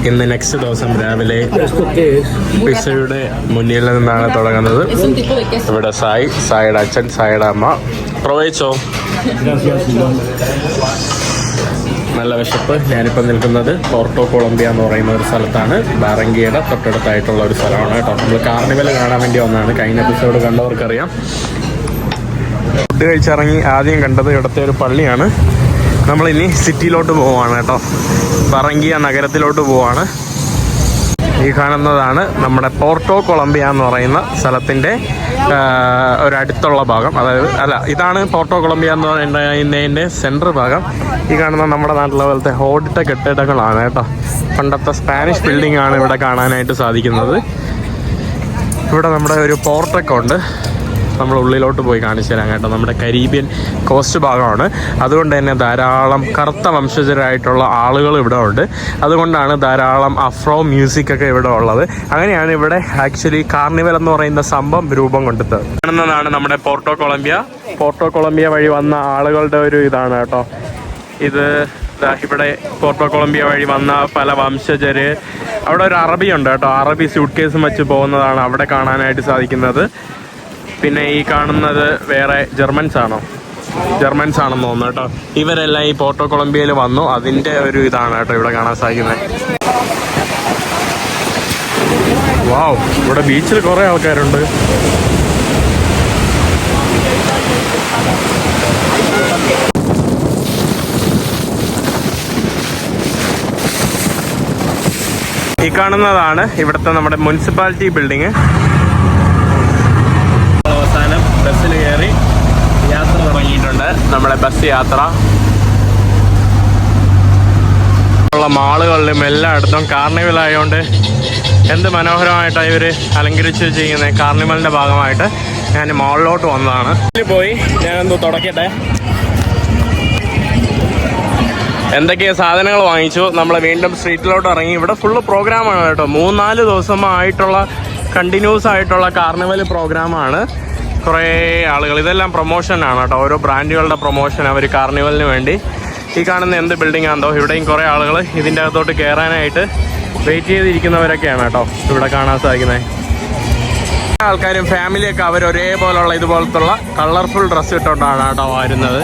ഇന്ന് നെക്സ്റ്റ് ദിവസം രാവിലെ പിസയുടെ മുന്നിൽ നിന്നാണ് തുടങ്ങുന്നത്. ഇവിടെ സായിയുടെ അച്ഛൻ, സായിയുടെ അമ്മ. പ്രവേശിച്ചോ. നല്ല വിശപ്പ്. ഞാനിപ്പോൾ നിൽക്കുന്നത് പോർട്ടോ കൊളംബിയ എന്ന് പറയുന്ന ഒരു സ്ഥലത്താണ്. ബാറങ്കിയുടെ തൊട്ടടുത്തായിട്ടുള്ള ഒരു സ്ഥലമാണ് കേട്ടോ. നമ്മൾ കാർണിവൽ കാണാൻ വേണ്ടി വന്നതാണ്. കഴിഞ്ഞ എപ്പിസോഡ് കണ്ടവർക്കറിയാം. ഫുഡ് കഴിച്ചിറങ്ങി ആദ്യം കണ്ടത് ഇവിടുത്തെ ഒരു പള്ളിയാണ്. നമ്മളിനി സിറ്റിയിലോട്ട് പോവുകയാണ് കേട്ടോ. ബാറങ്കിയ നഗരത്തിലോട്ട് പോവുകയാണ്. ഈ കാണുന്നതാണ് നമ്മുടെ പോർട്ടോ കൊളംബിയ എന്ന് പറയുന്ന സ്ഥലത്തിൻ്റെ ഒരടുത്തുള്ള ഭാഗം. ഇതാണ് പോർട്ടോ കൊളംബിയ എന്ന് പറയുന്നതിൻ്റെ സെൻട്രൽ ഭാഗം. ഈ കാണുന്ന നമ്മുടെ നാട്ടിലെ പോലത്തെ ഓടിട്ട കെട്ടിടങ്ങളാണ് കേട്ടോ. പണ്ടത്തെ സ്പാനിഷ് ബിൽഡിംഗ് ആണ് ഇവിടെ കാണാനായിട്ട് സാധിക്കുന്നത്. ഇവിടെ നമ്മുടെ ഒരു പോർട്ടൊക്കെ ഉണ്ട്. നമ്മൾ ഉള്ളിലോട്ട് പോയി കാണിച്ചു തരാം കേട്ടോ. നമ്മുടെ കരീബിയൻ കോസ്റ്റ് ഭാഗമാണ്. അതുകൊണ്ട് തന്നെ ധാരാളം കറുത്ത വംശജരായിട്ടുള്ള ആളുകൾ ഇവിടെ ഉണ്ട്. അതുകൊണ്ടാണ് ധാരാളം അഫ്രോ മ്യൂസിക്കൊക്കെ ഇവിടെ ഉള്ളത്. അങ്ങനെയാണ് ഇവിടെ ആക്ച്വലി കാർണിവൽ എന്ന് പറയുന്ന സംഭവം രൂപം കൊണ്ടത്. കാണുന്നതാണ് നമ്മുടെ പോർട്ടോ കൊളംബിയ. പോർട്ടോ കൊളംബിയ വഴി വന്ന ആളുകളുടെ ഒരു ഇതാണ് കേട്ടോ ഇത്. ഇവിടെ പോർട്ടോ കൊളംബിയ വഴി വന്ന പല വംശജര്. അവിടെ ഒരു അറബി ഉണ്ട് കേട്ടോ. അറബി സ്യൂട്ട് കേസും വെച്ച് പോകുന്നതാണ് അവിടെ കാണാനായിട്ട് സാധിക്കുന്നത്. പിന്നെ ഈ കാണുന്നത് വേറെ ജർമ്മൻസ് ആണെന്ന് തോന്നുന്നു കേട്ടോ. ഇവരെല്ലാം ഈ പോർട്ടോ കൊളംബിയയിൽ വന്നു. അതിൻ്റെ ഒരു ഇതാണ് കേട്ടോ ഇവിടെ കാണാൻ സാധിക്കുന്നത്. വാവ്, ഇവിടെ ബീച്ചിൽ കുറേ ആൾക്കാരുണ്ട്. ഈ കാണുന്നതാണ് ഇവിടുത്തെ നമ്മുടെ മുനിസിപ്പാലിറ്റി ബിൽഡിങ്. അവസാനം ബസ്സിൽ കയറി യാത്ര തുടങ്ങിയിട്ടുണ്ട്. നമ്മുടെ ബസ് യാത്ര ഉള്ള മാളുകളിലും എല്ലായിടത്തും കാർണിവൽ ആയതുകൊണ്ട് എന്ത് മനോഹരമായിട്ടാണ് ഇവർ അലങ്കരിച്ച് വെച്ചിരിക്കുന്നത്. കാർണിവലിൻ്റെ ഭാഗമായിട്ട് ഞാൻ മാളിലോട്ട് വന്നതാണ്. പോയി ഞാനെന്തോ തുടക്കട്ടെ. എന്തൊക്കെയോ സാധനങ്ങൾ വാങ്ങിച്ചു. നമ്മൾ വീണ്ടും സ്ട്രീറ്റിലോട്ട് ഇറങ്ങി. ഇവിടെ ഫുള്ള് പ്രോഗ്രാമാണ് കേട്ടോ. 3-4 ദിവസമായിട്ടുള്ള കണ്ടിന്യൂസ് ആയിട്ടുള്ള കാർണിവൽ പ്രോഗ്രാമാണ്. കുറേ ആളുകൾ, ഇതെല്ലാം പ്രൊമോഷനാണ് കേട്ടോ. ഓരോ ബ്രാൻഡുകളുടെ പ്രൊമോഷൻ അവർ കാർണിവലിന് വേണ്ടി. ഈ കാണുന്ന എന്ത് ബിൽഡിംഗ് ആണെന്നോ ഇവിടെയും കുറേ ആളുകൾ ഇതിൻ്റെ അകത്തോട്ട് കയറാനായിട്ട് വെയിറ്റ് ചെയ്തിരിക്കുന്നവരൊക്കെയാണ് കേട്ടോ ഇവിടെ കാണാൻ സാധിക്കുന്നത്. ആൾക്കാരും ഫാമിലിയൊക്കെ അവർ ഒരേപോലുള്ള ഇതുപോലത്തുള്ള കളർഫുൾ ഡ്രസ്സ് ഇട്ടുകൊണ്ടാണ് കേട്ടോ വരുന്നത്.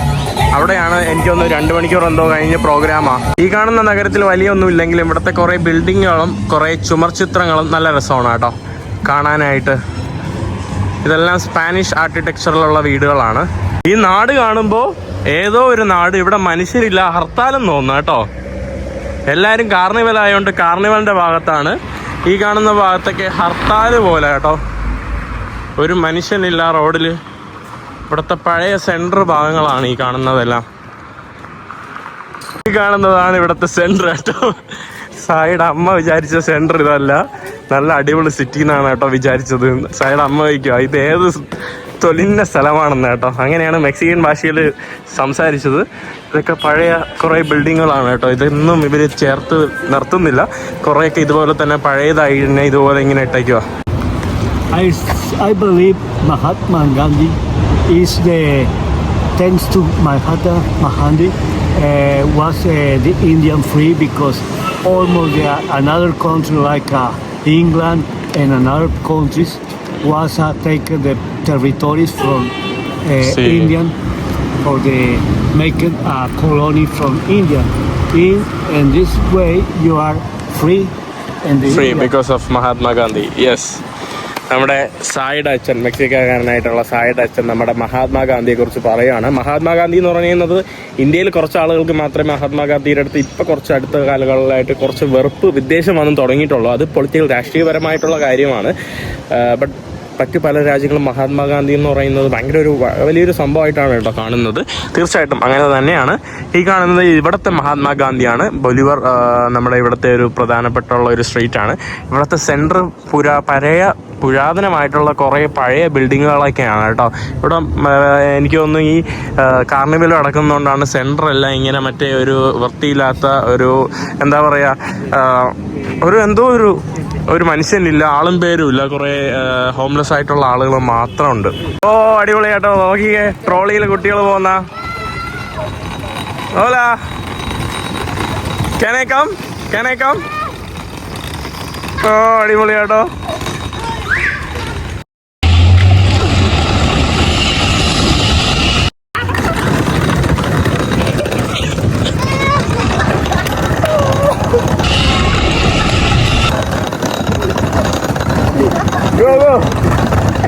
അവിടെയാണ് എനിക്കൊന്ന് 2 മണിക്കൂർ എന്തോ കഴിഞ്ഞ് പ്രോഗ്രാമാണ്. ഈ കാണുന്ന നഗരത്തിൽ വലിയൊന്നും ഇല്ലെങ്കിലും ഇവിടുത്തെ കുറേ ബിൽഡിങ്ങുകളും കുറേ ചുമർചിത്രങ്ങളും നല്ല രസമാണ് കേട്ടോ കാണാനായിട്ട്. ഇതെല്ലാം സ്പാനിഷ് ആർക്കിടെക്ചറിലുള്ള വീടുകളാണ്. ഈ നാട് കാണുമ്പോൾ ഏതോ ഒരു നാട്. ഇവിടെ മനുഷ്യരില്ല, ഹർത്താലും തോന്നുന്നു കേട്ടോ. എല്ലാവരും കാർണിവൽ ആയതുകൊണ്ട് കാർണിവലിൻ്റെ ഭാഗത്താണ്. ഈ കാണുന്ന ഭാഗത്തൊക്കെ ഹർത്താൽ പോലെ കേട്ടോ. ഒരു മനുഷ്യനില്ല റോഡിൽ. ഇവിടുത്തെ പഴയ സെൻറ്റർ ഭാഗങ്ങളാണ് ഈ കാണുന്നതെല്ലാം. ഈ കാണുന്നതാണ് ഇവിടുത്തെ സെൻറ്റർ കേട്ടോ. സായിയുടെ അമ്മ വിചാരിച്ച സെൻറ്റർ ഇതല്ല, നല്ല അടിപൊളി സിറ്റി എന്നാണ് കേട്ടോ വിചാരിച്ചത്. സായിയുടെ അമ്മ വയ്ക്കുക ഇത് ഏത് തൊലിന്ന സ്ഥലമാണെന്ന് കേട്ടോ. അങ്ങനെയാണ് മെക്സിക്കൻ ഭാഷയിൽ സംസാരിച്ചത്. ഇതൊക്കെ പഴയ കുറേ ബിൽഡിങ്ങുകളാണ് കേട്ടോ. ഇതൊന്നും ഇവർ ചേർത്ത് നിർത്തുന്നില്ല. കുറേയൊക്കെ ഇതുപോലെ തന്നെ പഴയതായി തന്നെ ഇതുപോലെ ഇങ്ങനെ ഇട്ടേക്കുക. I believe Mahatma Gandhi is thanks to Mahatma Gandhi was the Indian free because almost another country like England and another countries was taken the territories from Indian for the making a colony from India. In this way you are free free because of Mahatma Gandhi. Yes. നമ്മുടെ സായിയുടെ അച്ഛൻ, മെക്സിക്കോക്കാരനായിട്ടുള്ള സായിയുടെ അച്ഛൻ നമ്മുടെ മഹാത്മാഗാന്ധിയെ കുറിച്ച് പറയുകയാണ്. മഹാത്മാഗാന്ധി എന്ന് പറയുന്നത് ഇന്ത്യയിൽ കുറച്ച് ആളുകൾക്ക് മാത്രമേ മഹാത്മാഗാന്ധിയുടെ അടുത്ത് ഇപ്പോൾ കുറച്ച് അടുത്ത കാലങ്ങളിലായിട്ട് കുറച്ച് വെറുപ്പ് വിദ്വേഷം വന്ന് തുടങ്ങിയിട്ടുള്ളൂ. അത് പൊളിറ്റിക്കൽ രാഷ്ട്രീയപരമായിട്ടുള്ള കാര്യമാണ്. ബട്ട് മറ്റ് പല രാജ്യങ്ങളും മഹാത്മാഗാന്ധി എന്ന് പറയുന്നത് ഭയങ്കര ഒരു വലിയൊരു സംഭവമായിട്ടാണ് കേട്ടോ കാണുന്നത്. തീർച്ചയായിട്ടും അങ്ങനെ തന്നെയാണ്. ഈ കാണുന്നത് ഇവിടുത്തെ മഹാത്മാഗാന്ധിയാണ്. ബൊലിവർ നമ്മുടെ ഇവിടുത്തെ ഒരു പ്രധാനപ്പെട്ടുള്ള ഒരു സ്ട്രീറ്റാണ്. ഇവിടുത്തെ സെൻറ്റർ പുരാതനമായിട്ടുള്ള കുറേ പഴയ ബിൽഡിങ്ങുകളൊക്കെയാണ് കേട്ടോ. ഇവിടെ എനിക്ക് തോന്നുന്നു ഈ കാർണിവൽ നടക്കുന്നതുകൊണ്ടാണ് സെൻറ്ററെല്ലാം ഇങ്ങനെ മറ്റേ ഒരു വൃത്തിയില്ലാത്ത ഒരു എന്താ പറയുക ഒരു മനുഷ്യനില്ല, ആളും പേരും ഇല്ല. കുറേ ഹോംലെസ് ആയിട്ടുള്ള ആളുകൾ മാത്രമുണ്ട്. ഓ അടിപൊളിയായിട്ടോ. നോക്കിയേ ട്രോളിയിൽ കുട്ടികൾ പോകുന്ന. ഓല can I come? ആ അടിപൊളിയാട്ടോ. Go, go.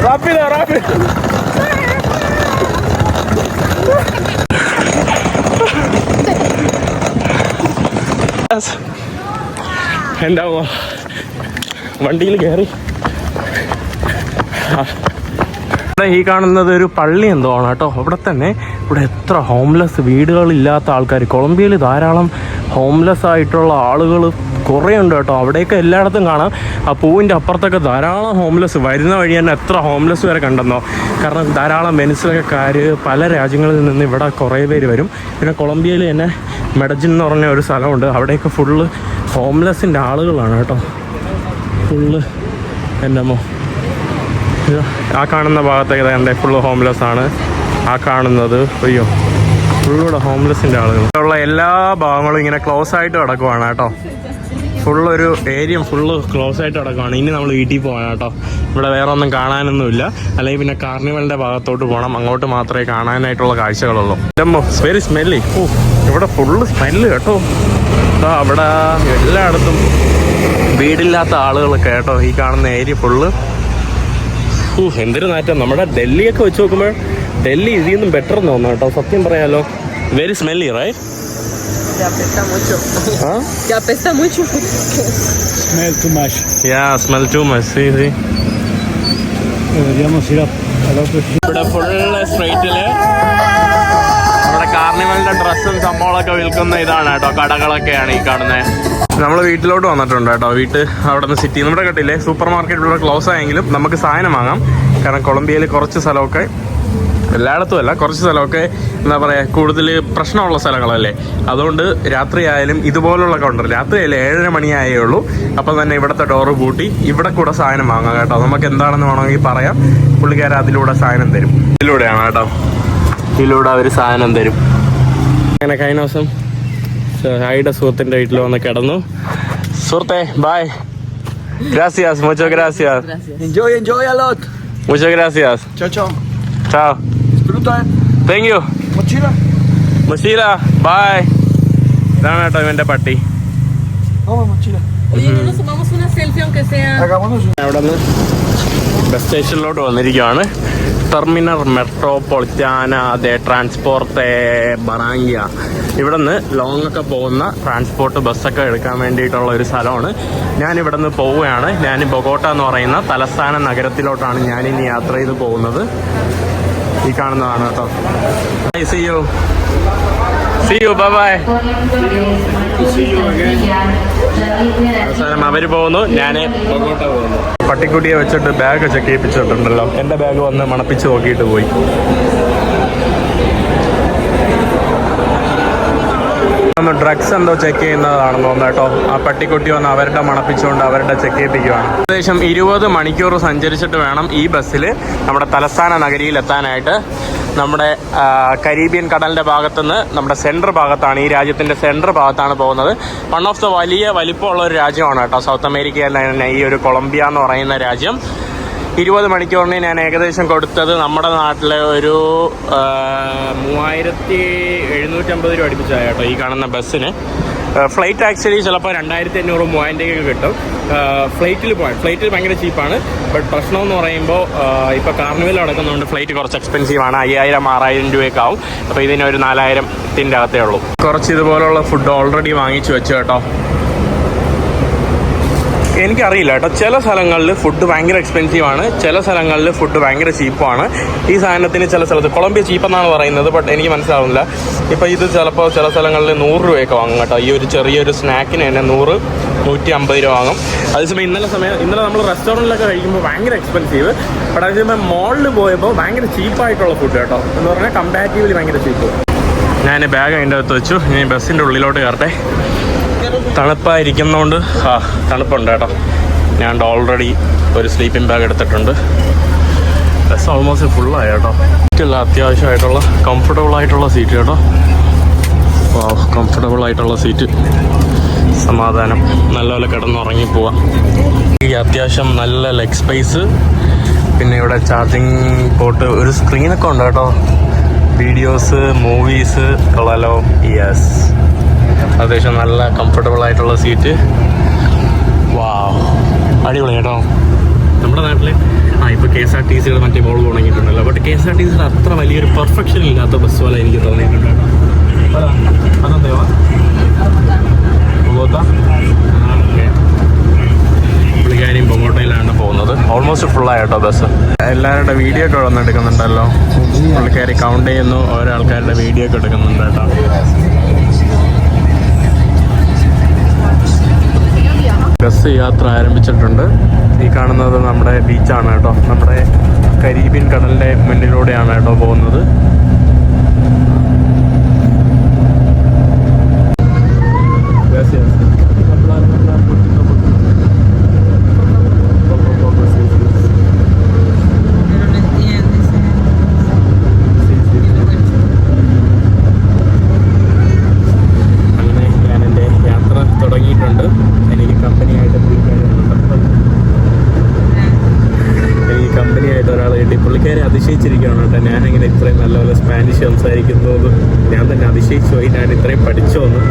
Rápido, rápido. എൻ്റെ വണ്ടിയിൽ കയറി. ഇവിടെ ഈ കാണുന്നത് ഒരു പള്ളി എന്തോ ആണ് കേട്ടോ. ഇവിടെ തന്നെ ഇവിടെ എത്ര ഹോംലെസ് വീടുകളില്ലാത്ത ആൾക്കാർ. കൊളംബിയയിൽ ധാരാളം ഹോംലെസ് ആയിട്ടുള്ള ആളുകൾ കുറേ ഉണ്ട് കേട്ടോ. അവിടെയൊക്കെ എല്ലായിടത്തും കാണാം. ആ പൂവിൻ്റെ അപ്പുറത്തൊക്കെ ധാരാളം ഹോംലെസ്. വരുന്ന വഴി തന്നെ എത്ര ഹോംലെസ് വരെ കണ്ടെന്നോ. കാരണം ധാരാളം വെനിസ്വലക്കാർ പല രാജ്യങ്ങളിൽ നിന്ന് ഇവിടെ കുറേ പേര് വരും. പിന്നെ കൊളംബിയയിൽ തന്നെ മെഡജിൻ എന്ന് പറഞ്ഞ ഒരു സ്ഥലമുണ്ട്. അവിടെയൊക്കെ ഫുള്ള് ഹോംലെസ്സിൻ്റെ ആളുകളാണ് കേട്ടോ. ഫുള്ള് എൻ്റെമ്മോ. ആ കാണുന്ന ഭാഗത്തേക്ക് തന്നെ ഫുള്ള് ഹോംലെസ് ആണ്. ആ കാണുന്നത് അയ്യോ ഫുള്ളൂടെ ഹോംലെസ്സിൻ്റെ ആളുകൾ. ഉള്ള എല്ലാ ഭാഗങ്ങളും ഇങ്ങനെ ക്ലോസ് ആയിട്ട് കിടക്കുവാണ് കേട്ടോ. ഫുള്ളൊരു ഏരിയ ഫുള്ള് ക്ലോസ് ആയിട്ട് കിടക്കുവാണ്. ഇനി നമ്മൾ വീട്ടിൽ പോകാം കേട്ടോ. ഇവിടെ വേറെ ഒന്നും കാണാനൊന്നുമില്ല. അല്ലെങ്കിൽ പിന്നെ കാർണിവലിൻ്റെ ഭാഗത്തോട്ട് പോകണം. അങ്ങോട്ട് മാത്രമേ കാണാനായിട്ടുള്ള കാഴ്ചകളുള്ളൂ. Very smelly. ഓ ഇവിടെ ഫുള്ള് സ്മെല്ല് കേട്ടോ. അവിടെ എല്ലായിടത്തും വീടില്ലാത്ത ആളുകളൊക്കെ കേട്ടോ. ഈ കാണുന്ന ഏരിയ ഫുള്ള് എന്തൊരു നാറ്റം. നമ്മുടെ ഡൽഹിയൊക്കെ വെച്ച് നോക്കുമ്പോൾ ഡൽഹി ഇതിൽ നിന്നും ബെറ്റർ എന്ന് തോന്നുന്നു കേട്ടോ. സത്യം പറയാലോ. Very smelly right. Ya apesta mucho. ¿Ah? Ya apesta mucho. Smell too much. Yeah, smell too much. Sí, sí. Deberíamos ir al otro sitio. ഇവിടെ ഫുള്ള് സ്ട്രീറ്റില് നമ്മുടെ കാർണിവലിന്റെ ഡ്രസ്സും സംഭവങ്ങളൊക്കെ വിൽക്കുന്ന ഇതാണ് കേട്ടോ. കടകളൊക്കെയാണ് ഈ കാണുന്നത്. നമ്മൾ വീട്ടിലോട്ട് വന്നിട്ടുണ്ട് കേട്ടോ. അവിടെ നിന്ന് സിറ്റി നമ്മുടെ കണ്ടില്ലേ സൂപ്പർ മാർക്കറ്റ് ഇവിടെ ക്ലോസ് ആയെങ്കിലും നമുക്ക് സാധനം വാങ്ങാം. കാരണം കൊളംബിയയിൽ കുറച്ച് സ്ഥലമൊക്കെ, എല്ലായിടത്തും അല്ല, കുറച്ച് സ്ഥലമൊക്കെ എന്താ പറയുക കൂടുതൽ പ്രശ്നമുള്ള സ്ഥലങ്ങളല്ലേ. അതുകൊണ്ട് രാത്രിയായാലും ഇതുപോലുള്ള കൗണ്ടർ രാത്രിയായാലും 7:30 മണിയായേ ഉള്ളൂ. അപ്പം തന്നെ ഇവിടുത്തെ ഡോറ് പൂട്ടി ഇവിടെ കൂടെ സാധനം വാങ്ങാം കേട്ടോ. നമുക്ക് എന്താണെന്ന് വേണമെങ്കിൽ പറയാം. പുള്ളിക്കാരൻ അതിലൂടെ സാധനം തരും. ഇതിലൂടെയാണ് കേട്ടോ. ഇതിലൂടെ അവർ സാധനം തരും. അങ്ങനെ കഴിഞ്ഞ ദിവസം ഹൈഡ സുഹൃത്തിൻ്റെ വീട്ടിൽ വന്ന് കിടന്നു. സുഹൃത്തെ ബൈ. ഗ്രാസിയാസ്, മുച്ചോ ഗ്രാസിയാസ്. Enjoy a lot. മുച്ചോ ഗ്രാസിയാസ്. Chao, chao. Chao. Disfruta. Thank you. Mochila. Bye. ഇതാണ് കേട്ടോ ഇവന്റെ പട്ടി. Vamos, mochila. Oye, no nos tomamos una selfie aunque sea. Hagámonos. അവിടെ നിന്ന് ബസ് സ്റ്റേഷനിലോട്ട് വന്നിരിക്കുകയാണ്. ടെർമിനൽ മെട്രോപൊളിറ്റാന ദെ ട്രാൻസ്പോർട്ട് ബറാങ്കിയ. ഇവിടെ നിന്ന് ലോങ് ഒക്കെ പോകുന്ന ട്രാൻസ്പോർട്ട് ബസ്സൊക്കെ എടുക്കാൻ വേണ്ടിയിട്ടുള്ള ഒരു സ്ഥലമാണ്. ഞാനിവിടെ നിന്ന് പോവുകയാണ്. ഞാൻ ബൊഗോട്ട എന്ന് പറയുന്ന തലസ്ഥാന നഗരത്തിലോട്ടാണ് ഞാനിനി യാത്ര ചെയ്ത് പോകുന്നത്. ഈ കാണുന്നതാണ് കേട്ടോ. See you. Bye bye. അവസാനം അവര് പോകുന്നു, ഞാൻ ബൊഗോട്ട പോകുന്നു. പട്ടിക്കുട്ടിയെ വെച്ചിട്ട് ബാഗ് ചെക്ക് ചെയ്യിപ്പിച്ചിട്ടുണ്ടല്ലോ. എൻ്റെ ബാഗ് വന്ന് മണപ്പിച്ച് നോക്കിയിട്ട് പോയി. ഡ്രഗ്സ് എന്തോ ചെക്ക് ചെയ്യുന്നതാണെന്ന് തോന്നുന്നു കേട്ടോ. ആ പട്ടിക്കുട്ടി വന്ന് അവരുടെ മണപ്പിച്ചുകൊണ്ട് അവരുടെ ചെക്ക് ചെയ്യിപ്പിക്കുകയാണ്. ഏകദേശം 20 മണിക്കൂർ സഞ്ചരിച്ചിട്ട് വേണം ഈ ബസ്സിൽ നമ്മുടെ തലസ്ഥാന നഗരിയിൽ എത്താനായിട്ട്. നമ്മുടെ കരീബിയൻ കടലിൻ്റെ ഭാഗത്തുനിന്ന് നമ്മുടെ സെൻട്രൽ ഭാഗത്താണ്, ഈ രാജ്യത്തിൻ്റെ സെൻട്രൽ ഭാഗത്താണ് പോകുന്നത്. വൺ ഓഫ് ദ വലിയ വലിപ്പമുള്ള ഒരു രാജ്യമാണ് കേട്ടോ സൗത്ത് അമേരിക്കയിൽ തന്നെ ഈ ഒരു കൊളംബിയ എന്ന് പറയുന്ന രാജ്യം. 20 മണിക്കൂറിന് ഞാൻ ഏകദേശം കൊടുത്തത് നമ്മുടെ നാട്ടിലെ ഒരു 3750 രൂപ അടുപ്പിച്ചായി കേട്ടോ ഈ കാണുന്ന ബസ്സിന്. ഫ്ലൈറ്റ് ആക്ച്വലി ചിലപ്പോൾ 2500 3000 കിട്ടും. ഫ്ലൈറ്റിൽ ഭയങ്കര ചീപ്പാണ്. ബട്ട് പ്രശ്നം എന്ന് പറയുമ്പോൾ ഇപ്പോൾ കാർണിവൽ നടക്കുന്നതുകൊണ്ട് ഫ്ലൈറ്റ് കുറച്ച് എക്സ്പെൻസീവാണ്. 5000-6000 രൂപയൊക്കെ ആവും. അപ്പോൾ ഇതിനൊരു 4000-ൻ്റെ അകത്തേ ഉള്ളൂ. കുറച്ച് ഇതുപോലുള്ള ഫുഡ് ഓൾറെഡി വാങ്ങിച്ചു വെച്ചു കേട്ടോ. എനിക്കറിയില്ല കേട്ടോ, ചില സ്ഥലങ്ങളിൽ ഫുഡ് ഭയങ്കര എക്സ്പെൻസീവാണ്, ചില സ്ഥലങ്ങളിൽ ഫുഡ് ഭയങ്കര ചീപ്പുമാണ്. ഈ സാധനത്തിന് ചില സ്ഥലത്ത് കൊളംബിയ ചീപ്പെന്നാണ് പറയുന്നത്, ബട്ട് എനിക്ക് മനസ്സിലാവുന്നില്ല. ഇപ്പോൾ ഇത് ചിലപ്പോൾ ചില സ്ഥലങ്ങളിൽ 100 രൂപയൊക്കെ വാങ്ങും കേട്ടോ. ഈ ഒരു ചെറിയൊരു സ്നാക്കിന് തന്നെ 100-150 രൂപ വാങ്ങും. അതേസമയം ഇന്നലെ നമ്മൾ റെസ്റ്റോറൻറ്റിലൊക്കെ കഴിക്കുമ്പോൾ ഭയങ്കര എക്സ്പെൻസീവ്. ബട്ട് അതേസമയം മോളിൽ പോയപ്പോൾ ഭയങ്കര ചീപ്പായിട്ടുള്ള ഫുഡ് കേട്ടോ. എന്ന് പറഞ്ഞാൽ കമ്പാരിറ്റീവ്ലി ഭയങ്കര ചീപ്പ്. ഞാൻ ബാഗ് അതിൻ്റെ അകത്ത് വെച്ചു. ഇനി ബസ്സിൻ്റെ ഉള്ളിലോട്ട് കയറട്ടെ. തണുപ്പായിരിക്കുന്നതുകൊണ്ട് തണുപ്പുണ്ട് കേട്ടോ. ഞാൻ ഓൾറെഡി ഒരു സ്ലീപ്പിംഗ് ബാഗ് എടുത്തിട്ടുണ്ട്. ബസ് ഓൾമോസ്റ്റ് ഫുള്ളായി കേട്ടോ. സീറ്റുള്ള അത്യാവശ്യമായിട്ടുള്ള കംഫർട്ടബിൾ ആയിട്ടുള്ള സീറ്റ് കേട്ടോ. കംഫർട്ടബിൾ ആയിട്ടുള്ള സീറ്റ്. സമാധാനം, നല്ലപോലെ കിടന്നുറങ്ങി പോവാം. അത്യാവശ്യം നല്ല ലെഗ് സ്പേസ്, പിന്നെ ഇവിടെ ചാർജിങ് പോർട്ട്, ഒരു സ്ക്രീനൊക്കെ ഉണ്ട് കേട്ടോ. വീഡിയോസ്, മൂവീസ് കൊള്ളാലോ. യെസ്, അത്യാവശ്യം നല്ല കംഫർട്ടബിൾ ആയിട്ടുള്ള സീറ്റ്. വാവ്, അടിപൊളി കേട്ടോ. നമ്മുടെ നാട്ടിൽ ഇപ്പോൾ KSRTC മറ്റേ ബോൾ തുടങ്ങിയിട്ടുണ്ടല്ലോ. ബട്ട് KSRTC അത്ര വലിയൊരു പെർഫെക്ഷൻ ഇല്ലാത്ത ബസ് പോലെ എനിക്ക് തോന്നിയിട്ടുണ്ട് കേട്ടോ. അതെന്താ പുള്ളിക്കാരിയും ബൊഗോട്ടയിലാണ് പോകുന്നത്. ഓൾമോസ്റ്റ് ഫുള്ളായി കേട്ടോ ബസ്. എല്ലാവരുടെ വീഡിയോ ഒക്കെ വന്ന് എടുക്കുന്നുണ്ടല്ലോ. പുള്ളിക്കാരി കൗണ്ട് ചെയ്യുന്നു, ഓരോ ആൾക്കാരുടെ വീഡിയോ ഒക്കെ എടുക്കുന്നുണ്ട് കേട്ടോ. ബസ് യാത്ര ആരംഭിച്ചിട്ടുണ്ട്. ഈ കാണുന്നത് നമ്മുടെ ബീച്ചാണ് കേട്ടോ. നമ്മുടെ കരീബിയൻ കടലിൻ്റെ മുന്നിലൂടെയാണ് കേട്ടോ പോകുന്നത്. അങ്ങനെ ഞാൻ എൻ്റെ യാത്ര തുടങ്ങിയിട്ടുണ്ട്. എനിക്ക് കമ്പനിയായിട്ട് ഒരാൾ കിട്ടി. പുള്ളിക്കാരെ അതിശയിച്ചിരിക്കുകയാണ് കേട്ടോ. ഞാനെങ്ങനെ ഇത്രയും നല്ലപോലെ സ്പാനിഷ് സംസാരിക്കുന്നത് ഞാൻ തന്നെ അതിശയിച്ചു പോയി. ഞാൻ ഇത്രയും പഠിച്ചോന്ന്.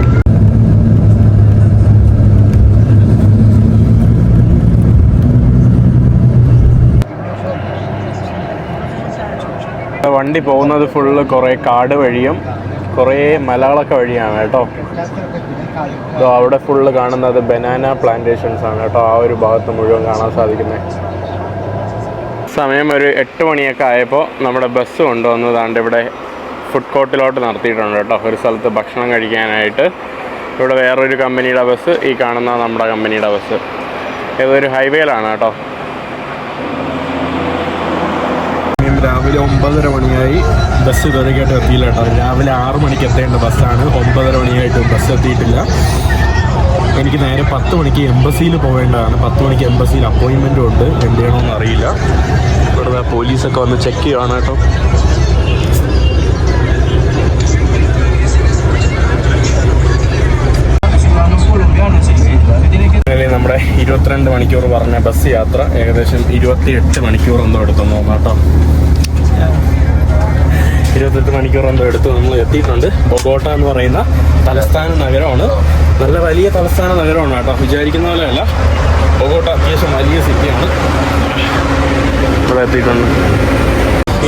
വണ്ടി പോകുന്നത് ഫുള്ള് കുറേ കാട് വഴിയും കുറേ മലകളൊക്കെ വഴിയാണ് കേട്ടോ. അവിടെ ഫുള്ള് കാണുന്നത് ബനാന പ്ലാന്റേഷൻസ് ആണ് കേട്ടോ. ആ ഒരു ഭാഗത്ത് മുഴുവൻ കാണാൻ സാധിക്കുന്നത്. സമയം ഒരു 8 മണിയൊക്കെ ആയപ്പോൾ നമ്മുടെ ബസ് കൊണ്ടുവന്നതാണ്ട് ഇവിടെ ഫുഡ് കോർട്ടിലോട്ട് നടത്തിയിട്ടുണ്ട് കേട്ടോ. ഒരു സ്ഥലത്ത് ഭക്ഷണം കഴിക്കാനായിട്ട്. ഇവിടെ വേറൊരു കമ്പനിയുടെ ബസ്, ഈ കാണുന്ന നമ്മുടെ കമ്പനിയുടെ ബസ്. ഇതൊരു ഹൈവേയിലാണ് കേട്ടോ. രാവിലെ 9:30 മണിയായി, ബസ് ഇതുവരെയായിട്ട് എത്തിയില്ല കേട്ടോ. രാവിലെ 6 മണിക്ക് എത്തേണ്ട ബസ്സാണ്. 9:30 മണിയായിട്ടും ബസ് എത്തിയിട്ടില്ല. എനിക്ക് നേരെ 10 മണിക്ക് എംബസിയിൽ പോകേണ്ടതാണ്. 10 മണിക്ക് എംബസിയിൽ അപ്പോയിൻമെൻറ്റും ഉണ്ട്. എന്ത് ചെയ്യണമെന്ന് അറിയില്ല. ഇവിടെ പോലീസൊക്കെ വന്ന് ചെക്ക് ചെയ്യുകയാണ് കേട്ടോ. നമ്മുടെ 22 മണിക്കൂർ പറഞ്ഞ ബസ് യാത്ര ഏകദേശം 28 മണിക്കൂർ എന്തോ എടുത്തെന്ന് തോന്നാം കേട്ടോ. 28 മണിക്കൂർ എന്തോ എടുത്ത് നമ്മൾ എത്തിയിട്ടുണ്ട്. ബൊഗോട്ട എന്ന് പറയുന്ന തലസ്ഥാന നഗരമാണ്. നല്ല വലിയ തലസ്ഥാന നഗരമാണ് കേട്ടോ. വിചാരിക്കുന്ന പോലെയല്ല. ബൊഗോട്ട അത്യാവശ്യം വലിയ സിറ്റിയാണ്. ഇവിടെ എത്തിയിട്ടുണ്ട്.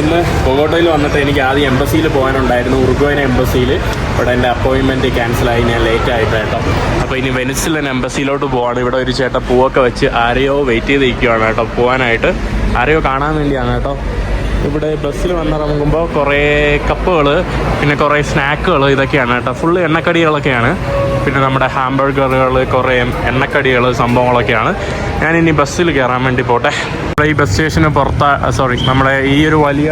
ഇന്ന് ബൊഗോട്ടയിൽ വന്നിട്ട് എനിക്ക് ആദ്യം എംബസിയിൽ പോകാനുണ്ടായിരുന്നു. ഉറുഗ്വേന എംബസിയിൽ. ഇവിടെ എൻ്റെ അപ്പോയിൻമെൻറ്റ് ക്യാൻസലായി. ഞാൻ ലേറ്റ് ആയിട്ട് കേട്ടോ. അപ്പോൾ ഇനി വെനിസിലൻ എംബസിയിലോട്ട് പോവാണ്. ഇവിടെ ഒരു ചേട്ടൻ പൂവൊക്കെ വെച്ച് ആരെയോ വെയിറ്റ് ചെയ്തിരിക്കുകയാണ് കേട്ടോ പോകാനായിട്ട്. ആരെയോ കാണാൻ വേണ്ടിയാണ് കേട്ടോ. ഇവിടെ ബസ്സിൽ വന്നിറങ്ങുമ്പോൾ കുറേ കപ്പുകൾ, പിന്നെ കുറേ സ്നാക്കുകൾ, ഇതൊക്കെയാണ് കേട്ടോ. ഫുള്ള് എണ്ണക്കടികളൊക്കെയാണ്. പിന്നെ നമ്മുടെ ഹാംബർഗറുകൾ, കുറേ എണ്ണക്കടികൾ, സംഭവങ്ങളൊക്കെയാണ്. ഞാനിനി ബസ്സിൽ കയറാൻ വേണ്ടി പോട്ടെ. ഈ ബസ് സ്റ്റേഷന് നമ്മുടെ ഈ ഒരു വലിയ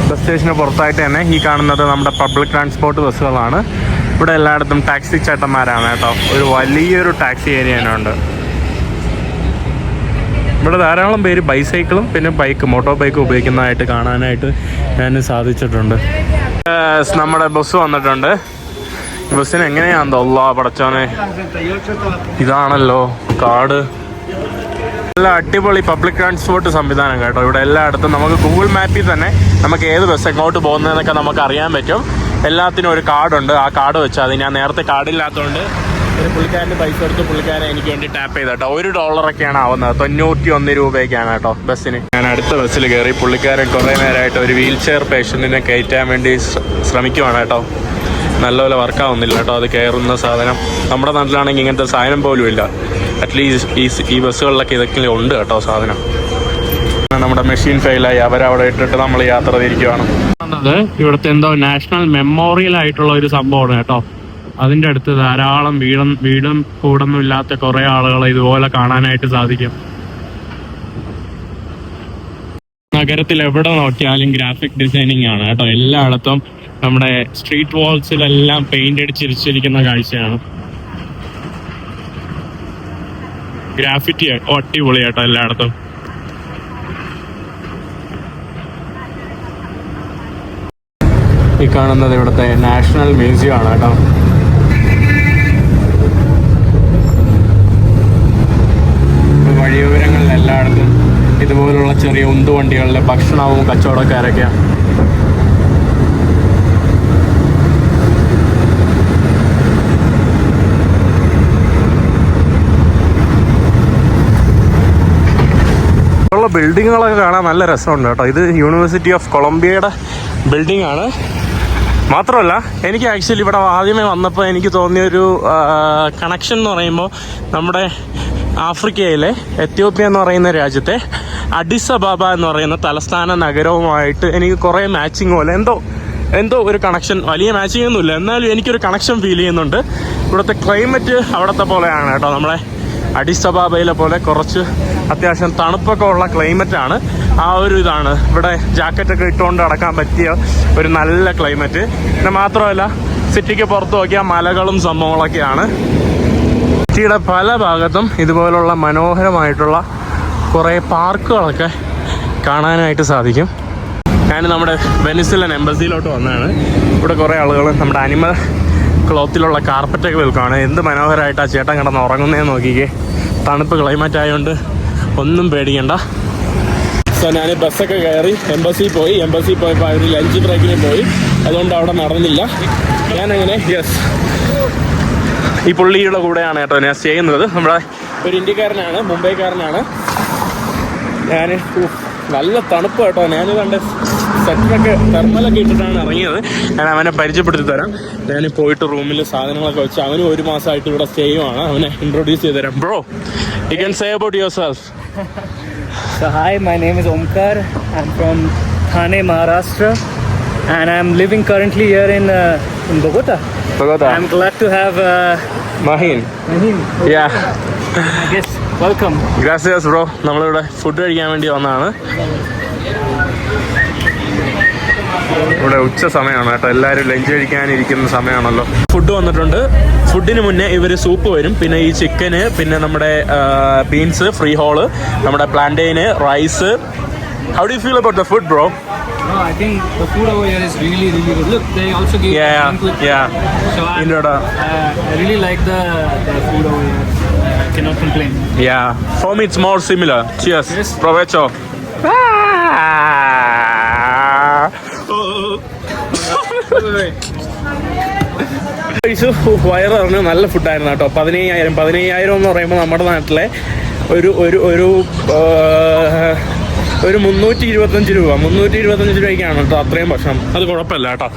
ബസ് സ്റ്റേഷന് പുറത്തായിട്ട് തന്നെ ഈ കാണുന്നത് നമ്മുടെ പബ്ലിക് ട്രാൻസ്പോർട്ട് ബസ്സുകളാണ്. ഇവിടെ എല്ലായിടത്തും ടാക്സി ചേട്ടന്മാരാണ് കേട്ടോ. ഒരു വലിയൊരു ടാക്സി ഏരിയ തന്നെ ഉണ്ട്. ഇവിടെ ധാരാളം പേര് ബൈസൈക്കിളും പിന്നെ മോട്ടോ ബൈക്കും ഉപയോഗിക്കുന്നതായിട്ട് കാണാനായിട്ട് ഞാൻ സാധിച്ചിട്ടുണ്ട്. നമ്മുടെ ബസ് വന്നിട്ടുണ്ട്. ബസ്സിന് എങ്ങനെയാണെന്തോ പടച്ചോനെ. ഇതാണല്ലോ കാട്. നല്ല അടിപൊളി പബ്ലിക് ട്രാൻസ്പോർട്ട് സംവിധാനം കേട്ടോ. ഇവിടെ എല്ലായിടത്തും നമുക്ക് ഗൂഗിൾ മാപ്പിൽ തന്നെ നമുക്ക് ഏത് ബസ് എങ്ങോട്ട് പോകുന്നതെന്നൊക്കെ നമുക്ക് അറിയാൻ പറ്റും. എല്ലാത്തിനും ഒരു കാർഡുണ്ട്. ആ കാർഡ് വെച്ചാൽ അത് ഞാൻ നേരത്തെ കാർഡില്ലാത്തതുകൊണ്ട് ഒരു പുള്ളിക്കാരൻ്റെ പൈസ എടുത്ത് പുള്ളിക്കാരൻ എനിക്ക് വേണ്ടി ടാപ്പ് ചെയ്ത് കേട്ടോ. $1 ആവുന്നത്. 91 രൂപയ്ക്കാണ് കേട്ടോ ബസ്സിന്. ഞാൻ അടുത്ത ബസ്സിൽ കയറി. പുള്ളിക്കാരൻ കുറേ നേരമായിട്ട് ഒരു വീൽ ചെയർ പേഷ്യൻറ്റിനെ കയറ്റാൻ വേണ്ടി ശ്രമിക്കുവാണ് കേട്ടോ. നല്ലപോലെ വർക്കാവുന്നില്ല കേട്ടോ അത് കയറുന്ന സാധനം. നമ്മുടെ നാട്ടിലാണെങ്കിൽ ഇങ്ങനത്തെ സാധനം പോലും ഇല്ല. അറ്റ്ലീസ്റ്റ് ഈ ബസ്സുകളിലൊക്കെ ഇതൊക്കെ ഉണ്ട് കേട്ടോ സാധനം. നമ്മുടെ മെഷീൻ ഫെയിലായി. അവരവിടെ ഇട്ടിട്ട് നമ്മൾ യാത്ര തിരിക്കുകയാണ്. ഇവിടുത്തെ എന്തോ നാഷണൽ മെമ്മോറിയൽ ആയിട്ടുള്ള ഒരു സംഭവമാണ് കേട്ടോ. അതിൻ്റെ അടുത്ത് ധാരാളം വീടും കൂടൊന്നും ഇല്ലാത്ത കുറേ ആളുകളെ ഇതുപോലെ കാണാനായിട്ട് സാധിക്കും. നഗരത്തിൽ എവിടെ നോക്കിയാലും ഗ്രാഫിക് ഡിസൈനിങ് ആണ് കേട്ടോ. എല്ലായിടത്തും നമ്മുടെ സ്ട്രീറ്റ് വാൾസിലെല്ലാം പെയിന്റ് അടിച്ചിരിച്ചിരിക്കുന്ന കാഴ്ചയാണ്. ഗ്രാഫിറ്റി അടിപൊളി കേട്ടോ എല്ലായിടത്തും. ഈ കാണുന്നത് ഇവിടുത്തെ നാഷണൽ മ്യൂസിയം ആണ് കേട്ടോ. വഴിയോരങ്ങൾ ഇതുപോലുള്ള ചെറിയ ഉന്തുവണ്ടികളിലെ ഭക്ഷണവും കച്ചവടക്കാരൊക്കെയാണ്. ഉള്ള ബിൽഡിങ്ങുകളൊക്കെ കാണാൻ നല്ല രസമുണ്ട് കേട്ടോ. ഇത് യൂണിവേഴ്സിറ്റി ഓഫ് കൊളംബിയയുടെ ബിൽഡിംഗ് ആണ്. മാത്രമല്ല എനിക്ക് ആക്ച്വലി ഇവിടെ ആദ്യമേ വന്നപ്പോൾ എനിക്ക് തോന്നിയൊരു കണക്ഷൻ എന്ന് പറയുമ്പോൾ നമ്മുടെ ആഫ്രിക്കയിലെ എത്യോപ്യ എന്ന് പറയുന്ന രാജ്യത്തെ അഡിസ് അബാബ എന്ന് പറയുന്ന തലസ്ഥാന നഗരവുമായിട്ട് എനിക്ക് കുറേ മാച്ചിങ് പോലെ എന്തോ ഒരു കണക്ഷൻ, വലിയ മാച്ചിങ് ഒന്നുമില്ല, എന്നാലും എനിക്കൊരു കണക്ഷൻ ഫീൽ ചെയ്യുന്നുണ്ട്. ഇവിടുത്തെ ക്ലൈമറ്റ് അവിടുത്തെ പോലെയാണ് കേട്ടോ, നമ്മളെ അഡിസ് അബാബയിലെ പോലെ കുറച്ച് അത്യാവശ്യം തണുപ്പൊക്കെ ഉള്ള ക്ലൈമറ്റാണ്. ആ ഒരു ഇതാണ് ഇവിടെ ജാക്കറ്റൊക്കെ ഇട്ടുകൊണ്ട് നടക്കാൻ പറ്റിയ ഒരു നല്ല ക്ലൈമറ്റ്. പിന്നെ മാത്രമല്ല സിറ്റിക്ക് പുറത്ത് നോക്കിയാൽ മലകളും സംഭവങ്ങളൊക്കെയാണ്. സിറ്റിയുടെ പല ഭാഗത്തും ഇതുപോലുള്ള മനോഹരമായിട്ടുള്ള കുറേ പാർക്കുകളൊക്കെ കാണാനായിട്ട് സാധിക്കും. ഞാൻ നമ്മുടെ വെനിസിലൻ എംബസിയിലോട്ട് വന്നതാണ്. ഇവിടെ കുറേ ആളുകൾ നമ്മുടെ അനിമൽ ക്ലോത്തിലുള്ള കാർപ്പറ്റൊക്കെ വിൽക്കുകയാണ്. എന്ത് മനോഹരമായിട്ടാണ് ചേട്ടൻ കിടന്ന് ഉറങ്ങുന്നതെന്ന് നോക്കിക്കേ. തണുപ്പ് ക്ലൈമറ്റ് ആയതുകൊണ്ട് ഒന്നും പേടിക്കണ്ട. സോ ഞാൻ ബസ്സൊക്കെ കയറി എംബസിയിൽ പോയപ്പോൾ ഒരു ലഞ്ച് ബ്രേക്കിന് പോയി, അതുകൊണ്ട് അവിടെ നടന്നില്ല. ഞാനങ്ങനെ ഈ പുള്ളിയുടെ കൂടെയാണ് കേട്ടോ ഞാൻ സ്റ്റേ ചെയ്യുന്നത്. നമ്മുടെ ഒരു ഇന്ത്യക്കാരനാണ്, മുംബൈക്കാരനാണ്. ഞാൻ നല്ല തണുപ്പ് കേട്ടോ. ഞാൻ കണ്ട സെറ്ററൊക്കെ തെർമലൊക്കെ ഇട്ടിട്ടാണ് ഇറങ്ങിയത്. ഞാൻ അവനെ പരിചയപ്പെടുത്തി തരാം. ഞാൻ പോയിട്ട് റൂമിൽ സാധനങ്ങളൊക്കെ വെച്ച് അവനും 1 മാസമായിട്ട് ഇവിടെ സ്റ്റേ ചെയ്യുവാണ്. അവനെ ഇൻട്രൊഡ്യൂസ് ചെയ്ത് തരാം. Bro, you can say about your self. So hi, my name is Omkar. I'm from Thane, Maharashtra, and I'm living currently here in Bogota. I'm glad to have Mahin. Yeah. I guess welcome. Gracias bro. നമ്മളിവിടെ food കഴിക്കാൻ വേണ്ടി വന്നതാണ്. ഇവിടെ ഉച്ച സമയമാണ് കേട്ടോ, എല്ലാവരും lunch കഴിക്കാനിരിക്കുന്ന സമയമാണല്ലോ. Food വന്നിട്ടുണ്ട്. ഫുഡിന് മുന്നേ ഇവർ സൂപ്പ് വരും, പിന്നെ ഈ ചിക്കന്, പിന്നെ നമ്മുടെ ബീൻസ് ഫ്രീ ഹോള്, നമ്മുടെ plantain, rice. How do you feel about the food bro? No, I think the food over here is really good. Look, they also give drink with So I really like the food over here. I cannot complain. Yeah, for me it's more similar. Cheers. Yes. Provecho. വയറിറങ്ങി നല്ല ഫുഡായിരുന്നു കേട്ടോ. 15,000 എന്ന് പറയുമ്പോൾ നമ്മുടെ നാട്ടിലെ ഒരു 325 രൂപ 325 രൂപയ്ക്കാണ് കേട്ടോ അത്രയും ഭക്ഷണം. അത് കുഴപ്പമില്ല കേട്ടോ,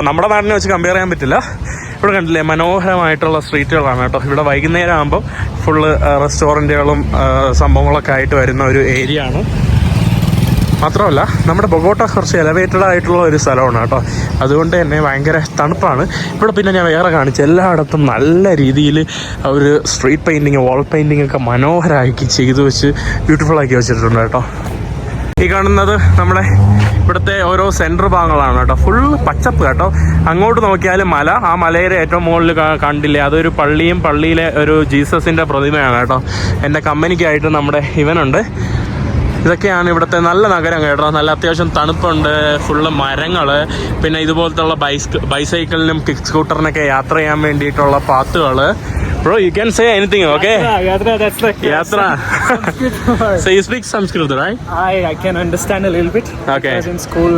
നമ്മുടെ നാടിനെ വെച്ച് കമ്പയർ ചെയ്യാൻ പറ്റില്ല. ഇവിടെ കണ്ടില്ലേ മനോഹരമായിട്ടുള്ള സ്ട്രീറ്റുകളാണ് കേട്ടോ. ഇവിടെ വൈകുന്നേരം ആകുമ്പോൾ ഫുള്ള് റെസ്റ്റോറൻറ്റുകളും സംഭവങ്ങളൊക്കെ ആയിട്ട് വരുന്ന ഒരു ഏരിയ ആണ്. മാത്രമല്ല നമ്മുടെ ബൊഗോട്ട കുറച്ച് എലവേറ്റഡ് ആയിട്ടുള്ള ഒരു സ്ഥലമാണ് കേട്ടോ, അതുകൊണ്ട് തന്നെ ഭയങ്കര തണുപ്പാണ് ഇവിടെ. പിന്നെ ഞാൻ വേറെ കാണിച്ചു, എല്ലായിടത്തും നല്ല രീതിയിൽ ഒരു സ്ട്രീറ്റ് പെയിൻറ്റിങ്, വാൾ പെയിൻറ്റിങ് ഒക്കെ മനോഹരമാക്കി ചെയ്തു വെച്ച് ബ്യൂട്ടിഫുള്ളാക്കി വെച്ചിട്ടുണ്ട് കേട്ടോ. ഈ കാണുന്നത് നമ്മുടെ ഇവിടുത്തെ ഓരോ സെൻറ്റർ ഭാഗങ്ങളാണ് കേട്ടോ, ഫുൾ പച്ചപ്പ് കേട്ടോ. അങ്ങോട്ട് നോക്കിയാൽ മല, ആ മലയുടെ ഏറ്റവും മുകളിൽ കണ്ടില്ലേ അതൊരു പള്ളിയും, പള്ളിയിലെ ഒരു ജീസസിൻ്റെ പ്രതിമയാണ് കേട്ടോ. എൻ്റെ കമ്പനിക്കായിട്ട് നമ്മുടെ ഇവനുണ്ട്. ഇതൊക്കെയാണ് ഇവിടുത്തെ നല്ല നഗരം കേട്ടോ. നല്ല അത്യാവശ്യം തണുപ്പുണ്ട്, ഫുള്ള് മരങ്ങൾ, പിന്നെ ഇതുപോലത്തുള്ള ബൈസൈക്കിളിനും കിക്ക് സ്കൂട്ടറിനൊക്കെ യാത്ര ചെയ്യാൻ വേണ്ടിയിട്ടുള്ള പാത്തുകൾ. Bro, you can say anything, okay? Yatra, that's like Yatra. So you speak Sanskrit, right? I can understand a little bit. Okay. Because in school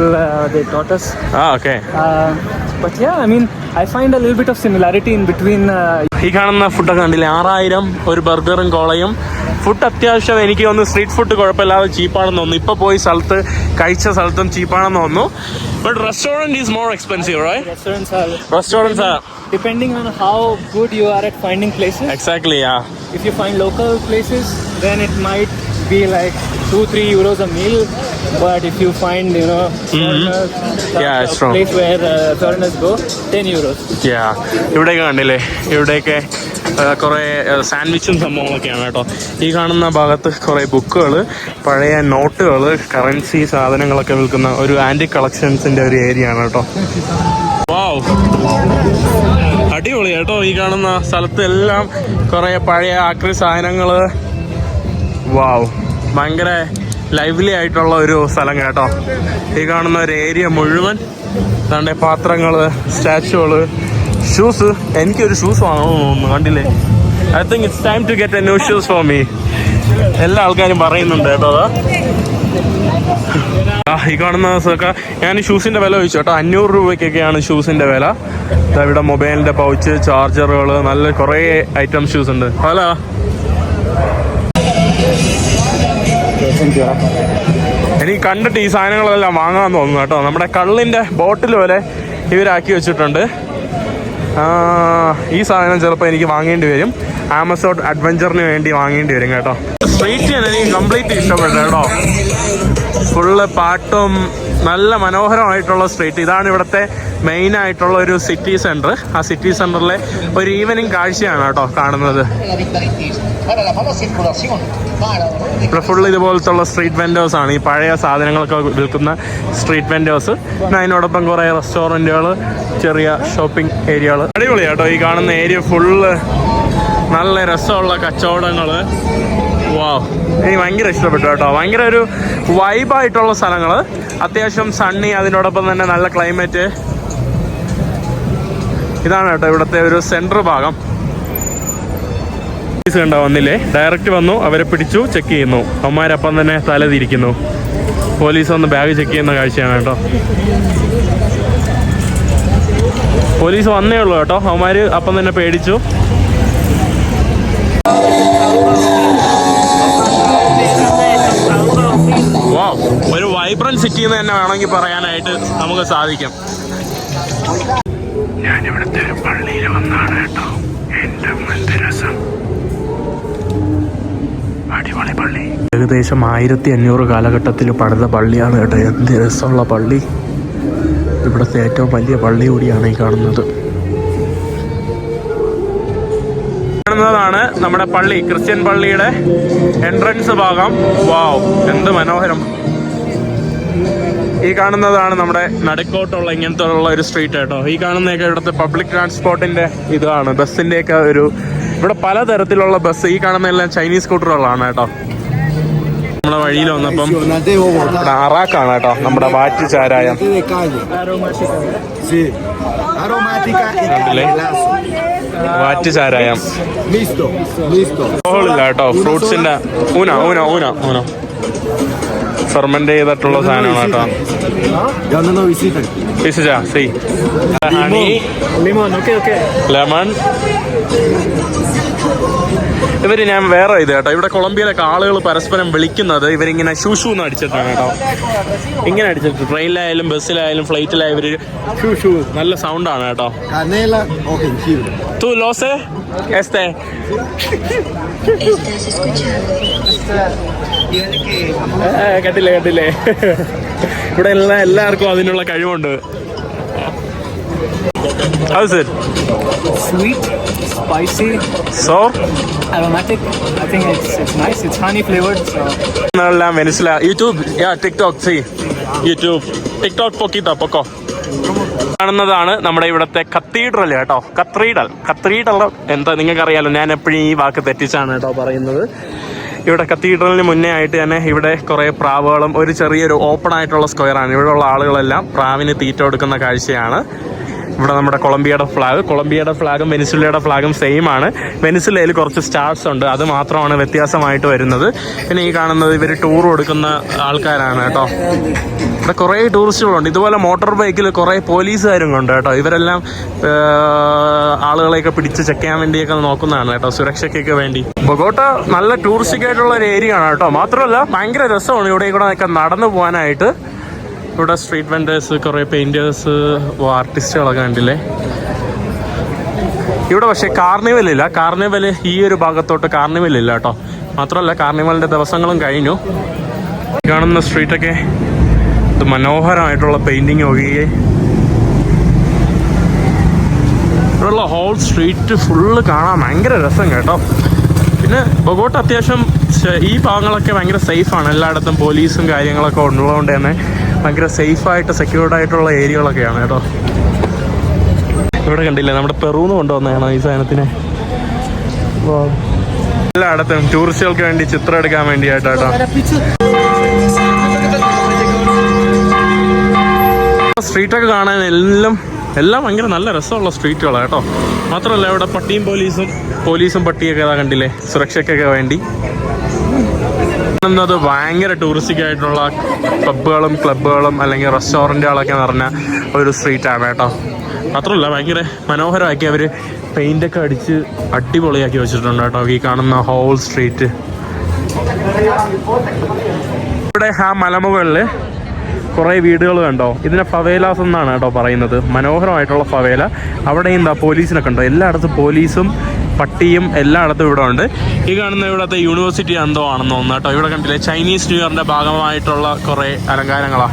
they taught us. Okay. But yeah, I mean, I find a little bit of similarity in between. ഈ കാണുന്ന ഫുഡൊക്കെ കണ്ടില്ലേ, 6,000 ഒരു ബർഗറും കോളയും. Food അത്യാവശ്യം എനിക്ക് തോന്നുന്നു street food കുഴപ്പമില്ലാതെ ചീപ്പാണെന്ന് തോന്നുന്നു. ഇപ്പോൾ പോയി കഴിച്ച സ്ഥലത്തും ചീപ്പാണെന്ന് തോന്നുന്നു. But restaurant is more expensive, right? Restaurants are depending on how good you are at finding places. Exactly, yeah. If you find local places, then it might be like 2-3 euros a meal. But if you find, foreigners, Yeah, it's true. place where foreigners go, 10 euros. Yeah. ഇവിടെയൊക്കെ കണ്ടില്ലേ, ഇവിടെയൊക്കെ കുറേ സാൻഡ്വിച്ചും സംഭവങ്ങളൊക്കെയാണ് കേട്ടോ. ഈ കാണുന്ന ഭാഗത്ത് കുറേ ബുക്കുകൾ, പഴയ നോട്ടുകൾ, കറൻസി സാധനങ്ങളൊക്കെ വിൽക്കുന്ന ഒരു ആൻറ്റി കളക്ഷൻസിൻ്റെ ഒരു ഏരിയ ആണ് കേട്ടോ. വാവ്, അടിപൊളി കേട്ടോ. ഈ കാണുന്ന സ്ഥലത്ത് എല്ലാം കുറേ പഴയ ആക്രി സാധനങ്ങൾ. വാവ്, ഭയങ്കര ലൈവ്ലി ആയിട്ടുള്ള ഒരു സ്ഥലം കേട്ടോ. ഈ കാണുന്ന ഒരു ഏരിയ മുഴുവൻ തൻ്റെ പാത്രങ്ങൾ, സ്റ്റാച്ചുകൾ, ഷൂസ്. എനിക്കൊരു ഷൂസ് വാങ്ങണമെന്ന് തോന്നുന്നു, കണ്ടില്ലേ? I think it's time to get a new shoes for me. എല്ലാ ആൾക്കാരും പറയുന്നുണ്ട് കേട്ടോ. അതാ ഈ കാണുന്ന ദിവസമൊക്കെ ഞാൻ ഷൂസിൻ്റെ വില ചോദിച്ചു കേട്ടോ. 500 രൂപയ്ക്കൊക്കെയാണ് ഷൂസിൻ്റെ വില. ഇവിടെ മൊബൈലിൻ്റെ പൗച്ച്, ചാർജറുകൾ, നല്ല കുറേ ഐറ്റം ഷൂസ് ഉണ്ട്. ഹലോ, എനിക്ക് കണ്ടിട്ട് ഈ സാധനങ്ങളെല്ലാം വാങ്ങാൻ തോന്നുന്നു കേട്ടോ. നമ്മുടെ കള്ളിൻ്റെ ബോട്ടിൽ വരെ ഇവരാക്കി വെച്ചിട്ടുണ്ട്. ഈ സാധനം ചിലപ്പോൾ എനിക്ക് വാങ്ങേണ്ടി വരും. ആമസോൺ അഡ്വഞ്ചറിന് വേണ്ടി വാങ്ങേണ്ടി വരും കേട്ടോ. സ്ട്രീറ്റ് എനിക്ക് കംപ്ലീറ്റ് ഇഷ്ടപ്പെട്ടു കേട്ടോ. ഫുള്ള് പാട്ടും നല്ല മനോഹരമായിട്ടുള്ള സ്ട്രീറ്റ്. ഇതാണ് ഇവിടുത്തെ മെയിൻ ആയിട്ടുള്ള ഒരു സിറ്റി സെൻറ്റർ. ആ സിറ്റി സെൻറ്ററിലെ ഒരു ഈവനിങ് കാഴ്ചയാണ് കേട്ടോ കാണുന്നത്. ഇവിടെ ഫുള്ള് ഇതുപോലത്തുള്ള സ്ട്രീറ്റ് വെൻഡേഴ്സ് ആണ്, ഈ പഴയ സാധനങ്ങളൊക്കെ വിൽക്കുന്ന സ്ട്രീറ്റ് വെൻഡേഴ്സ്. പിന്നെ അതിനോടൊപ്പം കുറേ റെസ്റ്റോറൻറ്റുകൾ, ചെറിയ ഷോപ്പിംഗ് ഏരിയകൾ. അടിപൊളി കേട്ടോ ഈ കാണുന്ന ഏരിയ ഫുള്ള്. നല്ല രസമുള്ള കച്ചവടങ്ങൾ. വാവ്, എനിക്ക് ഭയങ്കര ഇഷ്ടപ്പെട്ടു കേട്ടോ. ഭയങ്കര ഒരു വൈബായിട്ടുള്ള സ്ഥലങ്ങൾ. അത്യാവശ്യം സണ്ണി, അതിനോടൊപ്പം തന്നെ നല്ല ക്ലൈമറ്റ്. ഇതാണ് കേട്ടോ ഇവിടുത്തെ ഒരു സെൻട്രൽ ഭാഗം. പോലീസ് കണ്ടോ വന്നില്ലേ, ഡയറക്റ്റ് വന്നു, അവരെ പിടിച്ചു, ചെക്ക് ചെയ്യുന്നു. അവന്മാരപ്പം തന്നെ തല തിരിക്കുന്നു. പോലീസ് വന്ന് ബാഗ് ചെക്ക് ചെയ്യുന്ന കാഴ്ചയാണ് കേട്ടോ. പോലീസ് വന്നേ ഉള്ളൂ കേട്ടോ. അവന്മാർ അപ്പം തന്നെ പേടിച്ചു. ഒരു വൈബ്രന്റ് സിറ്റി എന്ന് തന്നെ വേണമെങ്കിൽ പറയാനായിട്ട് നമുക്ക് സാധിക്കും. ഞാനിവിടുത്തെ ഒരു പള്ളിയിൽ വന്നാണ് കേട്ടോ. എൻ്റെ എന്ത് രസം, അടിപൊളി പള്ളി. ഏകദേശം 1500 കാലഘട്ടത്തിൽ പണിത പള്ളിയാണ് കേട്ടോ. എന്ത് രസമുള്ള പള്ളി. ഇവിടുത്തെ ഏറ്റവും വലിയ പള്ളി കൂടിയാണ് ഈ കാണുന്നത്. കാണുന്നതാണ് നമ്മുടെ പള്ളി, ക്രിസ്ത്യൻ പള്ളിയുടെ എൻട്രൻസ് ഭാഗം. വാവ്, എന്ത് മനോഹരം. ഈ കാണുന്നതാണ് നമ്മുടെ നടുക്കോട്ടുള്ള ഇങ്ങനത്തെ ഉള്ള ഒരു സ്ട്രീറ്റ് കേട്ടോ. ഈ കാണുന്നതൊക്കെ ഇവിടുത്തെ പബ്ലിക് ട്രാൻസ്പോർട്ടിന്റെ ഇതാണ്, ബസ്സിന്റെയൊക്കെ ഒരു. ഇവിടെ പലതരത്തിലുള്ള ബസ്. ഈ കാണുന്നതെല്ലാം ചൈനീസ് സ്കൂട്ടറുകളാണ് കേട്ടോ. നമ്മുടെ വഴിയിൽ വന്നപ്പം ഇവിടെ അറാക്കാണ് കേട്ടോ, നമ്മുടെ വാറ്റ് ചാരായം. വാറ്റ് ചാരായം ഇല്ല കേട്ടോ. ഫ്രൂട്ട്സിന്റെ ഊന ഫെർമെന്റ് ചെയ്തിട്ടുള്ള സാധനമാണ് കേട്ടോ. Honey, lemon. ഇവര് ഞാൻ വേറെ ഇത് കേട്ടോ, ഇവിടെ കൊളംബിയയിലൊക്കെ ആളുകൾ പരസ്പരം വിളിക്കുന്നത് ഇവരിങ്ങനെ ഷൂഷൂ എന്ന് അടിച്ചിട്ടാണ് കേട്ടോ. ഇങ്ങനെ അടിച്ചിട്ട് ട്രെയിനിലായാലും ബസ്സിലായാലും ഫ്ലൈറ്റിലായാലും ഇവര് ഷൂഷൂ, നല്ല സൗണ്ടാണ് കേട്ടോ. കേട്ടില്ലേ ഇവിടെ എല്ലാവർക്കും അതിനുള്ള കഴിവുണ്ട്. How is it? Sweet, spicy, so aromatic. I think it's nice. It's honey flavored. So. Venezuela, YouTube, yeah, TikTok, see, YouTube, TikTok, poco. കാണുന്നതാണ് നമ്മുടെ ഇവിടുത്തെ കത്തീഡ്രൽ കേട്ടോ. കത്തീഡ്രൽ എന്താ നിങ്ങൾക്കറിയാലോ, ഞാൻ എപ്പോഴും ഈ വാക്ക് തെറ്റിച്ചാണ് കേട്ടോ പറയുന്നത്. ഇവിടെ കത്തീഡ്രലിന് മുന്നേ ആയിട്ട് തന്നെ ഇവിടെ കുറേ പ്രാവുകളും ഒരു ചെറിയൊരു ഓപ്പൺ ആയിട്ടുള്ള സ്ക്വയറാണ്. ഇവിടെയുള്ള ആളുകളെല്ലാം പ്രാവിന് തീറ്റ കൊടുക്കുന്ന കാഴ്ചയാണ്. ഇവിടെ നമ്മുടെ കൊളംബിയയുടെ ഫ്ലാഗും വെനിസുലയുടെ ഫ്ലാഗും സെയിം ആണ്. വെനിസുലയിൽ കുറച്ച് സ്റ്റാർസ് ഉണ്ട്, അത് മാത്രമാണ് വ്യത്യാസമായിട്ട് വരുന്നത്. പിന്നെ ഈ കാണുന്നത് ഇവർ ടൂർ കൊടുക്കുന്ന ആൾക്കാരാണ് കേട്ടോ. ഇവിടെ കുറേ ടൂറിസ്റ്റുകളുണ്ട്. ഇതുപോലെ മോട്ടോർ ബൈക്കിൽ കുറേ പോലീസുകാരും ഉണ്ട് കേട്ടോ. ഇവരെല്ലാം ആളുകളെയൊക്കെ പിടിച്ച് ചെക്ക് ചെയ്യാൻ വേണ്ടിയൊക്കെ നോക്കുന്നതാണ് കേട്ടോ, സുരക്ഷയ്ക്കൊക്കെ വേണ്ടി. ബൊഗോട്ട നല്ല ടൂറിസ്റ്റിക് ആയിട്ടുള്ള ഒരു ഏരിയ ആണ് കേട്ടോ. മാത്രമല്ല ഭയങ്കര രസമാണ് ഇവിടെ ഒക്കെ നടന്നു പോകാനായിട്ട്. ഇവിടെ സ്ട്രീറ്റ് വെൻഡേഴ്സ്, കുറേ പെയിൻറ്റേഴ്സ്, ആർട്ടിസ്റ്റുകളൊക്കെ കണ്ടില്ലേ. ഇവിടെ പക്ഷേ കാർണിവൽ ഈ ഒരു ഭാഗത്തോട്ട് കാർണിവലില്ല കേട്ടോ. മാത്രമല്ല കാർണിവലിൻ്റെ ദിവസങ്ങളും കഴിഞ്ഞു. കാണുന്ന സ്ട്രീറ്റൊക്കെ ഇത് മനോഹരമായിട്ടുള്ള പെയിൻറ്റിങ് ഒഴികെ ഇവിടെയുള്ള ഹോൾ സ്ട്രീറ്റ് ഫുള്ള് കാണാൻ ഭയങ്കര രസം കേട്ടോ. പിന്നെ ബൊഗോട്ട അത്യാവശ്യം ഈ ഭാഗങ്ങളൊക്കെ ഭയങ്കര സേഫാണ്. എല്ലായിടത്തും പോലീസും കാര്യങ്ങളൊക്കെ ഉള്ളതുകൊണ്ട് തന്നെ ഭയങ്കര സേഫായിട്ട് സെക്യൂർഡ് ആയിട്ടുള്ള ഏരിയകളൊക്കെയാണ് കേട്ടോ. ഇവിടെ കണ്ടില്ലേ, നമ്മുടെ പെറൂന്ന് കൊണ്ടുവന്നതാണ് ഈ സാധനത്തിന്. എല്ലായിടത്തും ടൂറിസ്റ്റുകൾക്ക് വേണ്ടി ചിത്രം എടുക്കാൻ വേണ്ടിയായിട്ട് കേട്ടോ. സ്ട്രീറ്റൊക്കെ കാണാൻ എല്ലാം എല്ലാം ഭയങ്കര നല്ല രസമുള്ള സ്ട്രീറ്റുകളാണ് കേട്ടോ. മാത്രമല്ല ഇവിടെ പട്ടിയും പോലീസും പട്ടിയൊക്കെ ഇതാ കണ്ടില്ലേ, സുരക്ഷയ്ക്കൊക്കെ വേണ്ടി. ത് ഭയങ്കര ടൂറിസ്റ്റിക് ആയിട്ടുള്ള പബ്ബുകളും ക്ലബ്ബുകളും അല്ലെങ്കിൽ റെസ്റ്റോറൻറ്റുകളൊക്കെ നിറഞ്ഞ ഒരു സ്ട്രീറ്റാണ് കേട്ടോ. മാത്രമല്ല ഭയങ്കര മനോഹരമാക്കി അവർ പെയിൻ്റൊക്കെ അടിച്ച് അടിപൊളിയാക്കി വെച്ചിട്ടുണ്ട് കേട്ടോ ഈ കാണുന്ന ഹോൾ സ്ട്രീറ്റ്. ഇവിടെ ആ മലമുകളിൽ കുറേ വീടുകൾ കണ്ടോ, ഇതിനെ ഫവേലാസ് എന്നാണ് കേട്ടോ പറയുന്നത്. മനോഹരമായിട്ടുള്ള ഫവേല. അവിടെ എന്താ പോലീസിനൊക്കെ ഉണ്ടോ, എല്ലായിടത്തും പോലീസും പട്ടിയും എല്ലായിടത്തും ഇവിടെ ഉണ്ട്. ഈ കാണുന്ന ഇവിടുത്തെ യൂണിവേഴ്സിറ്റി എന്തോ ആണെന്ന് തോന്നുന്നു കേട്ടോ. ഇവിടെ കണ്ടില്ലേ ചൈനീസ് ന്യൂ ഇയറിൻ്റെ ഭാഗമായിട്ടുള്ള കുറേ അലങ്കാരങ്ങളാണ്.